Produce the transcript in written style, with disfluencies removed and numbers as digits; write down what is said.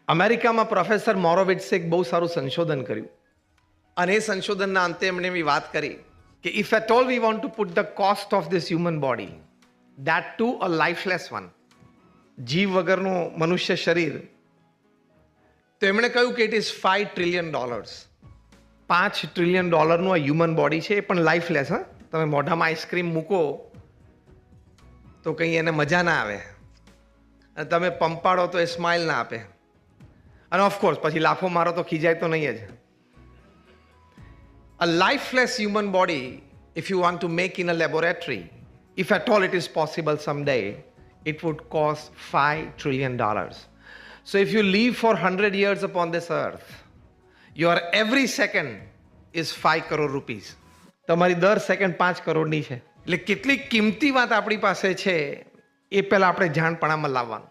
અમેરિકામાં પ્રોફેસર મોરોવિટ્સે એક બહુ સારું સંશોધન કર્યું અને એ સંશોધનના અંતે એમણે એવી વાત કરી કે if at all we want to put the cost of this human body that to a lifeless one, જીવ વગરનું મનુષ્ય શરીર, તો એમણે કહ્યું કે ઇટ ઇઝ $5 ટ્રિલિયન. $5 ટ્રિલિયન આ હ્યુમન બોડી છે, એ પણ લાઈફલેસ. હા, તમે મોઢામાં આઈસ્ક્રીમ મૂકો તો કંઈ એને મજા ના આવે, અને તમે પંપાડો તો એ સ્માઇલ ના આપે, અને ઓફકોર્સ પછી લાફો મારો તો ખીજાય તો નહીં જ. A lifeless human body, if you want to make in a laboratory, if at all it is possible someday, it would cost $5 trillion. So if you live for 100 years upon this earth, your every second is 5 crore rupees. તમારી દર second 5 કરોડની છે. એટલે કેટલી કિંમતી વાત આપણી પાસે છે એ પહેલાં આપણે જાણપણામાં લાવવાનું.